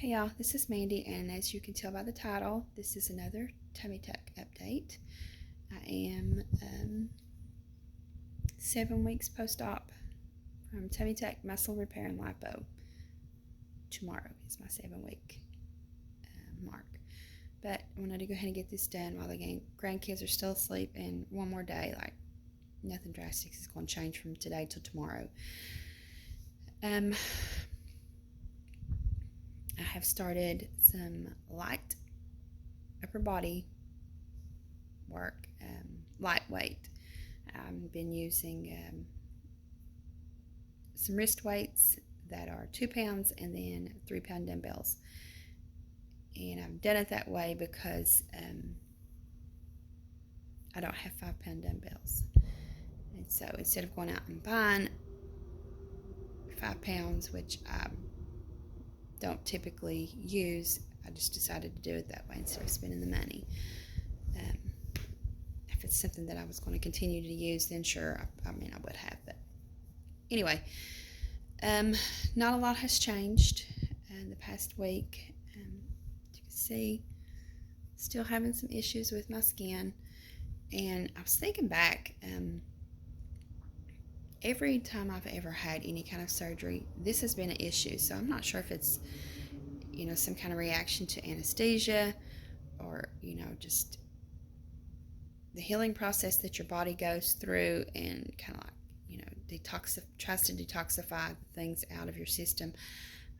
Hey y'all, this is Mandy, and as you can tell by the title, this is another Tummy Tuck update. I am 7 weeks post-op from Tummy Tuck Muscle Repair and Lipo. Tomorrow is my 7-week mark. But I wanted to go ahead and get this done while the grandkids are still asleep, and one more day, like nothing drastic is going to change from today till tomorrow. I have started some light upper body work, lightweight. I've been using some wrist weights that are 2 pounds and then 3 pound dumbbells. And I've done it that way because I don't have 5 pound dumbbells. And so instead of going out and buying 5 pounds, which I don't typically use, I just decided to do it that way instead of spending the money. If it's something that I was going to continue to use, then sure, I would have. But anyway, not a lot has changed in the past week. As you can see, still having some issues with my skin. And I was thinking back, every time I've ever had any kind of surgery, this has been an issue. So I'm not sure if it's, some kind of reaction to anesthesia or, just the healing process that your body goes through and kind of like, tries to detoxify things out of your system.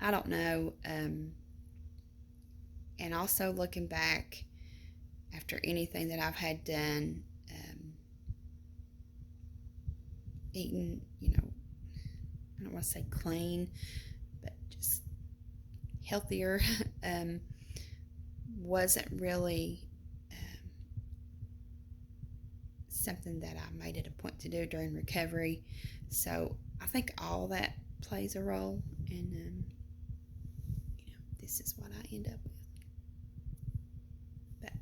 I don't know. And also looking back after anything that I've had done, eating, I don't want to say clean, but just healthier, wasn't really something that I made it a point to do during recovery. So I think all that plays a role, and this is what I end up with. But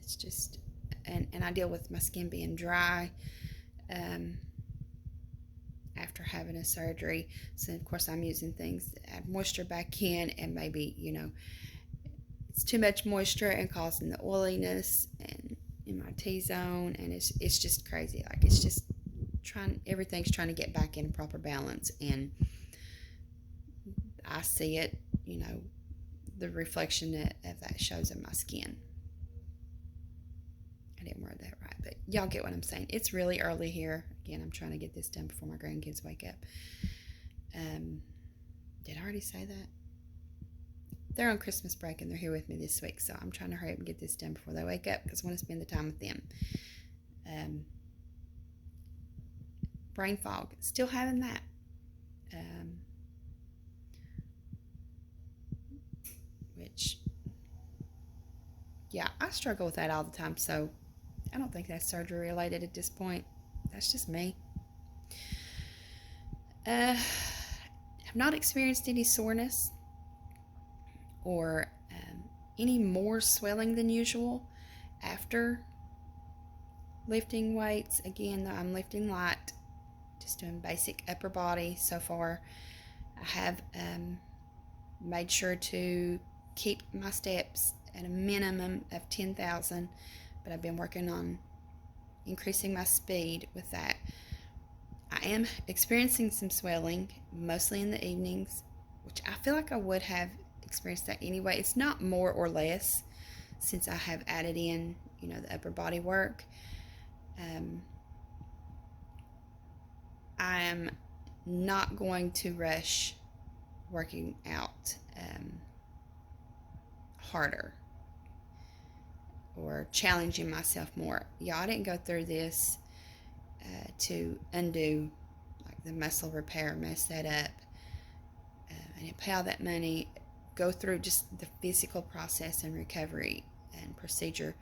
it's just, and I deal with my skin being dry after having a surgery. So of course I'm using things that add moisture back in, and maybe it's too much moisture and causing the oiliness and in my T-zone, and it's just crazy. Like, it's just everything's trying to get back in a proper balance, and I see it, the reflection of that shows in my skin. I didn't word that right, but y'all get what I'm saying. It's really early here. Again, I'm trying to get this done before my grandkids wake up. Did I already say that? They're on Christmas break and they're here with me this week, so I'm trying to hurry up and get this done before they wake up because I want to spend the time with them. Brain fog, still having that. Which, yeah, I struggle with that all the time, so I don't think that's surgery related at this point. That's just me. I've not experienced any soreness or any more swelling than usual after lifting weights. Again, I'm lifting light, just doing basic upper body so far. I have made sure to keep my steps at a minimum of 10,000, but I've been working on increasing my speed with that. I am experiencing some swelling, mostly in the evenings, which I feel like I would have experienced that anyway. It's not more or less since I have added in, the upper body work. I am not going to rush working out harder or challenging myself more. Y'all, I didn't go through this to undo like the muscle repair, mess that up. I didn't pay all that money, go through just the physical process and recovery and procedure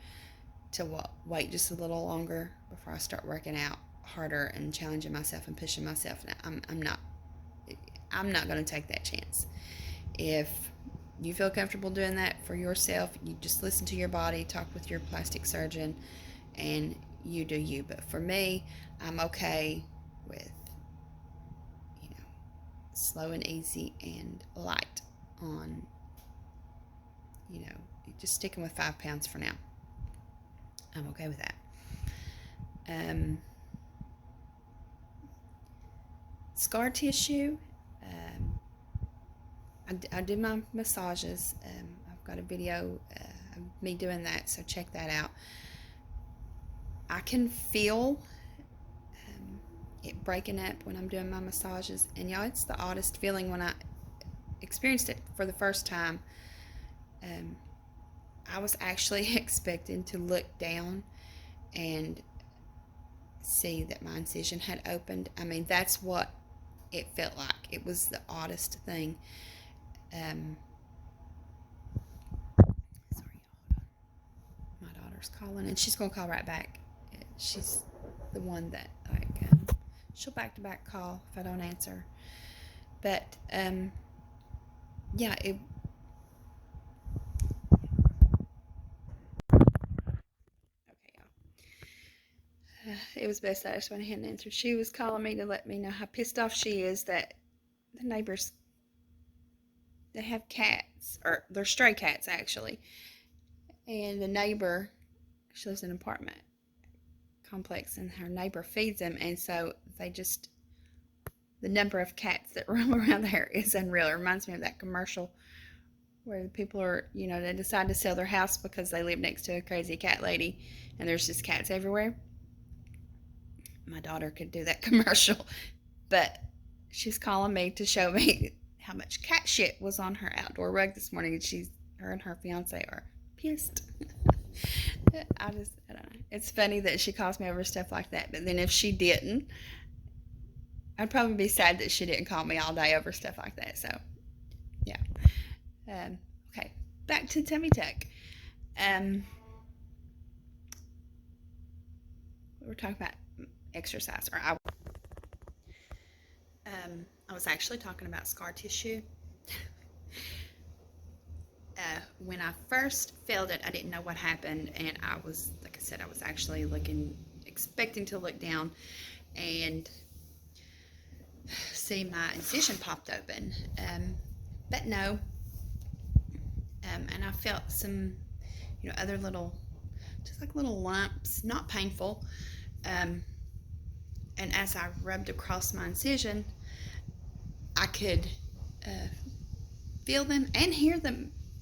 to wait just a little longer before I start working out harder and challenging myself and pushing myself. I'm not going to take that chance. If you feel comfortable doing that for yourself, you just listen to your body, talk with your plastic surgeon, and you do you. But for me, I'm okay with slow and easy and light on, you know, just sticking with 5 pounds for now. I'm okay with that. Scar tissue. I do my massages. I've got a video of me doing that, so check that out. I can feel it breaking up when I'm doing my massages, and y'all, it's the oddest feeling. When I experienced it for the first time, I was actually expecting to look down and see that my incision had opened. I mean, that's what it felt like. It was the oddest thing. Sorry, hold on. My daughter's calling, and she's gonna call right back. She's the one that, like, she'll back-to-back call if I don't answer. But yeah, it. Okay, y'all. It was best I just went ahead and answered. She was calling me to let me know how pissed off she is that the neighbors, they have cats, or they're stray cats actually, and the neighbor, she lives in an apartment complex, and her neighbor feeds them, and so they just, the number of cats that roam around there is unreal. It reminds me of that commercial where the people are, you know, they decide to sell their house because they live next to a crazy cat lady, and there's just cats everywhere. My daughter could do that commercial, but she's calling me to show me how much cat shit was on her outdoor rug this morning, and her and her fiance are pissed. I don't know. It's funny that she calls me over stuff like that, but then if she didn't, I'd probably be sad that she didn't call me all day over stuff like that. So, yeah. Okay, back to tummy tuck. We're talking about exercise, or I was actually talking about scar tissue. When I first felt it, I didn't know what happened, and I was, like I said, I was actually expecting to look down and see my incision popped open, but no. And I felt some, you know, other little, just like little lumps, not painful. And as I rubbed across my incision, I could feel them and hear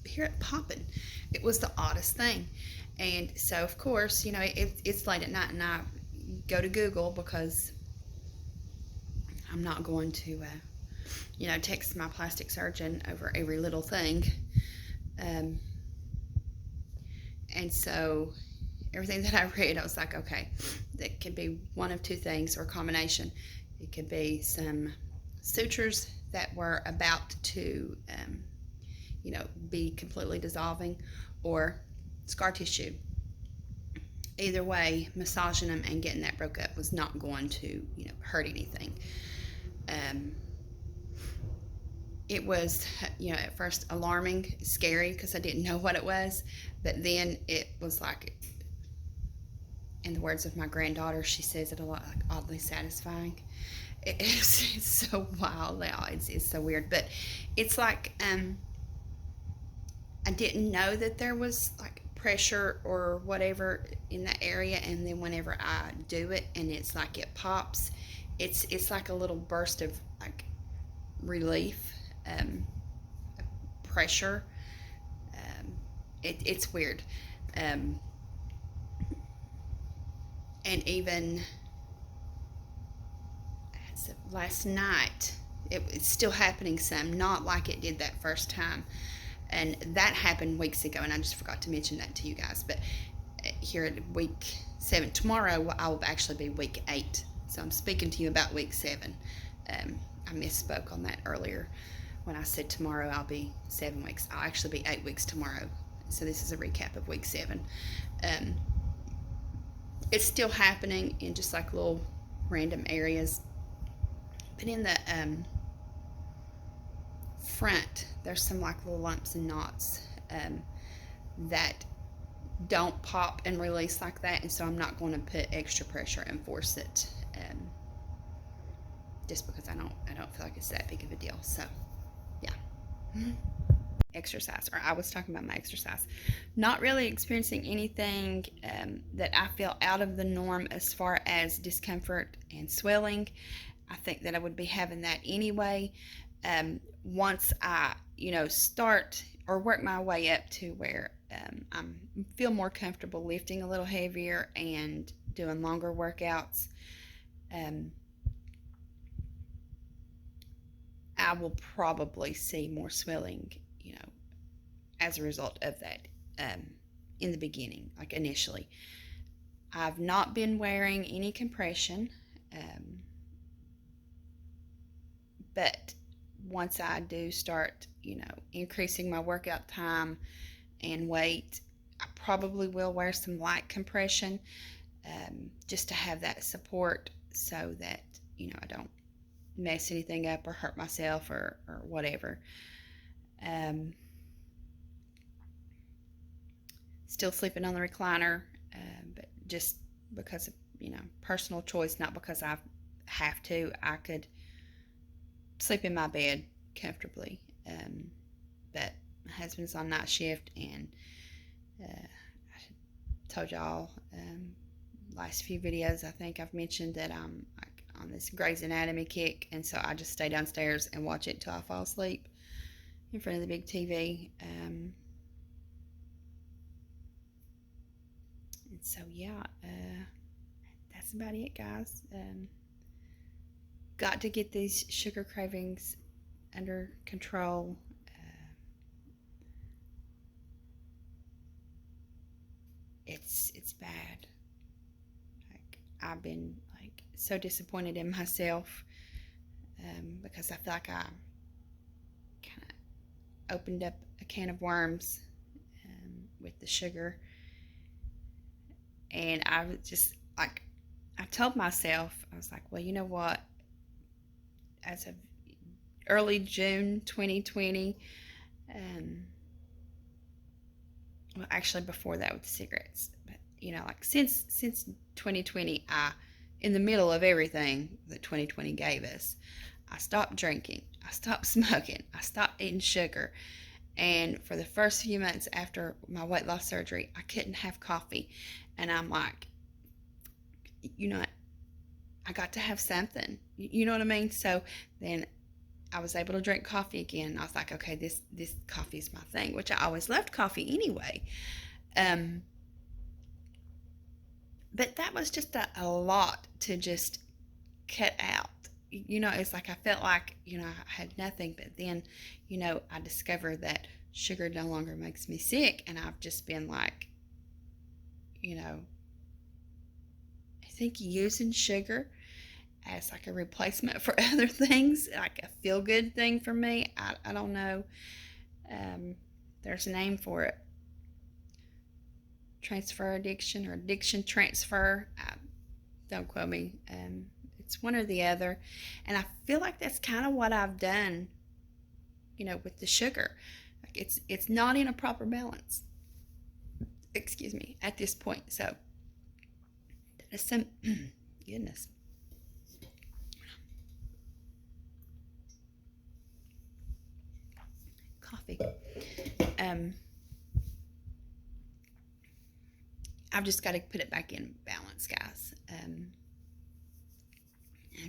it popping. It was the oddest thing. And so, of course, you know, it's late at night, and I go to Google because I'm not going to, you know, text my plastic surgeon over every little thing. And so everything that I read, I was like, okay, that could be one of two things, or a combination. It could be some sutures that were about to, you know, be completely dissolving, or scar tissue. Either way, massaging them and getting that broke up was not going to, you know, hurt anything. It was, you know, at first alarming, scary, because I didn't know what it was, but then it was like, in the words of my granddaughter, she says it a lot, like oddly satisfying. It's so wild now. It's so weird, but it's like, I didn't know that there was like pressure or whatever in that area, and then whenever I do it and it's like it pops, it's like a little burst of like relief, pressure. It's weird. And even last night, it's still happening some, not like it did that first time. And that happened weeks ago, and I just forgot to mention that to you guys. But here at week 7, tomorrow I will actually be week 8. So I'm speaking to you about week 7. I misspoke on that earlier. When I said tomorrow I'll be 7 weeks, I'll actually be 8 weeks tomorrow. So this is a recap of week 7. It's still happening in just like little random areas. But in the front, there's some like little lumps and knots that don't pop and release like that, and so I'm not going to put extra pressure and force it just because I don't feel like it's that big of a deal. So, yeah. Exercise, or I was talking about my exercise. Not really experiencing anything that I feel out of the norm as far as discomfort and swelling. I think that I would be having that anyway. Once I, start or work my way up to where I feel more comfortable lifting a little heavier and doing longer workouts, I will probably see more swelling, as a result of that in the beginning, like initially. I've not been wearing any compression, but once I do start, increasing my workout time and weight, I probably will wear some light compression just to have that support so that, I don't mess anything up or hurt myself or whatever. Still sleeping on the recliner, but just because of, personal choice, not because I have to. I could sleep in my bed comfortably. But my husband's on night shift, and I told y'all last few videos, I think I've mentioned that I'm like on this Grey's Anatomy kick, and so I just stay downstairs and watch it till I fall asleep in front of the big TV. And so yeah, that's about it, guys. Got to get these sugar cravings under control. It's bad. Like, I've been like so disappointed in myself because I feel like I kind of opened up a can of worms with the sugar, and I was just like, I told myself, I was like, well, you know what? As of early June 2020, well, actually before that with the cigarettes, but like since 2020, in the middle of everything that 2020 gave us, I stopped drinking, I stopped smoking, I stopped eating sugar, and for the first few months after my weight loss surgery, I couldn't have coffee, and I'm like, I got to have something, you know what I mean? So then I was able to drink coffee again. I was like, okay, this coffee is my thing, which I always loved coffee anyway. But that was just a lot to just cut out. It's like I felt like, I had nothing, but then, I discovered that sugar no longer makes me sick, and I've just been like, I think using sugar as like a replacement for other things, like a feel-good thing for me. I don't know. There's a name for it. Transfer addiction or addiction transfer. Don't quote me. It's one or the other. And I feel like that's kind of what I've done, with the sugar. Like it's not in a proper balance. Excuse me, at this point. So there's some goodness. Coffee. I've just got to put it back in balance, guys. And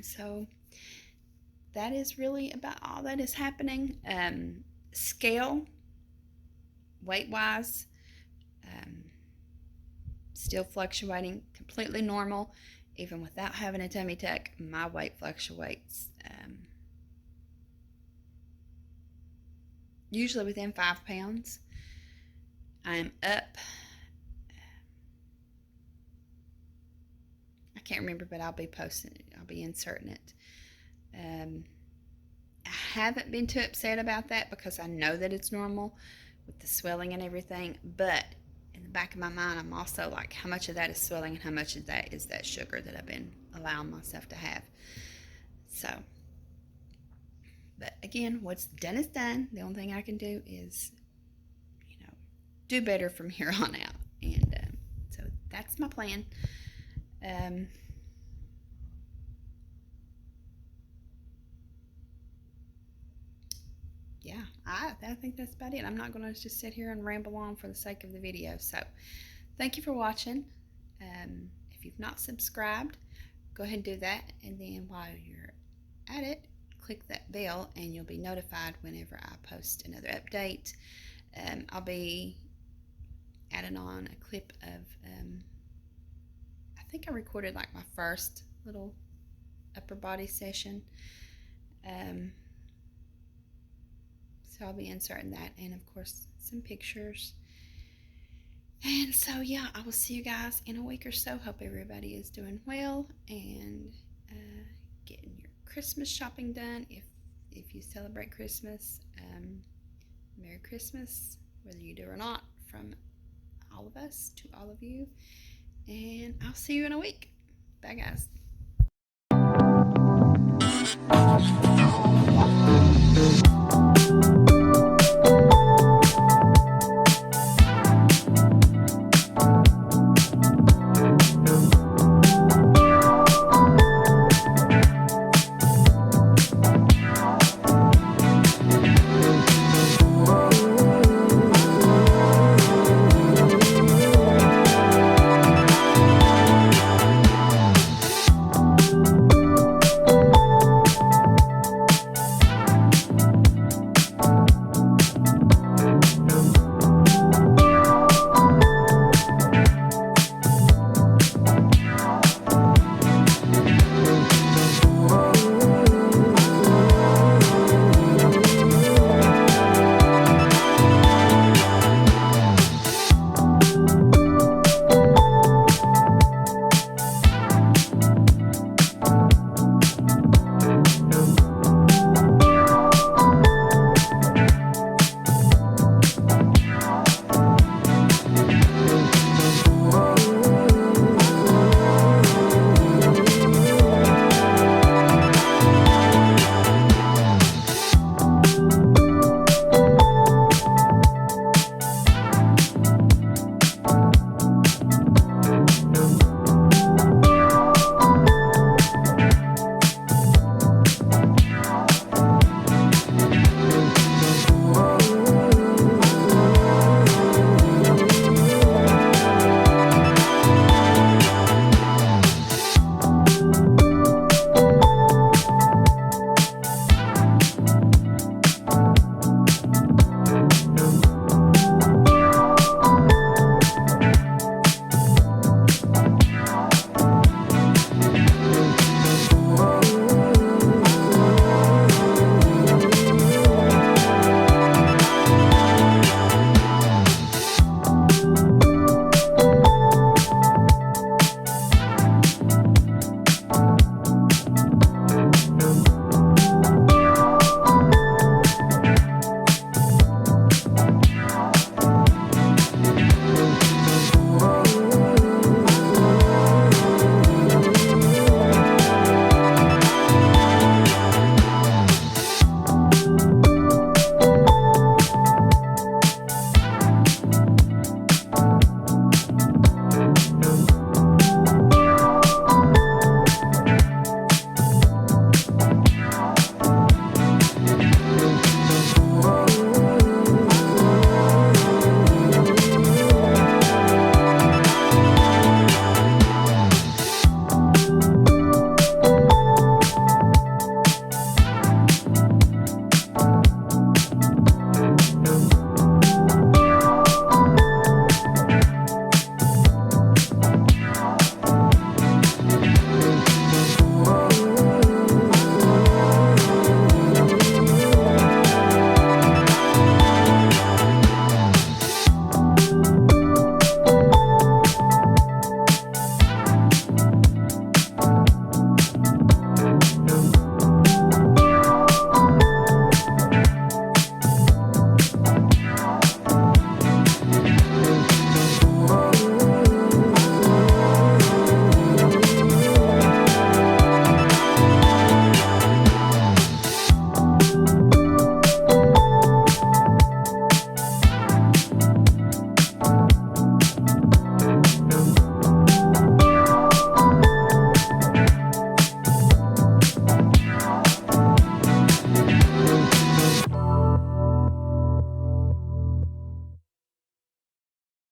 so that is really about all that is happening. Scale, weight-wise, still fluctuating, completely normal. Even without having a tummy tuck, my weight fluctuates. Usually within 5 pounds. I'm up. I can't remember, but I'll be posting it. I'll be inserting it. I haven't been too upset about that because I know that it's normal with the swelling and everything, but in the back of my mind, I'm also like, how much of that is swelling and how much of that is that sugar that I've been allowing myself to have. So, but again, what's done is done. The only thing I can do is, do better from here on out. And so that's my plan. yeah, I think that's about it. I'm not going to just sit here and ramble on for the sake of the video. So thank you for watching. If you've not subscribed, go ahead and do that. And then while you're at it, click that bell and you'll be notified whenever I post another update. I'll be adding on a clip of, I think I recorded like my first little upper body session. So I'll be inserting that, and of course some pictures. And so yeah, I will see you guys in a week or so. Hope everybody is doing well and getting your Christmas shopping done. If you celebrate Christmas, Merry Christmas, whether you do or not, from all of us to all of you. And I'll see you in a week. Bye, guys.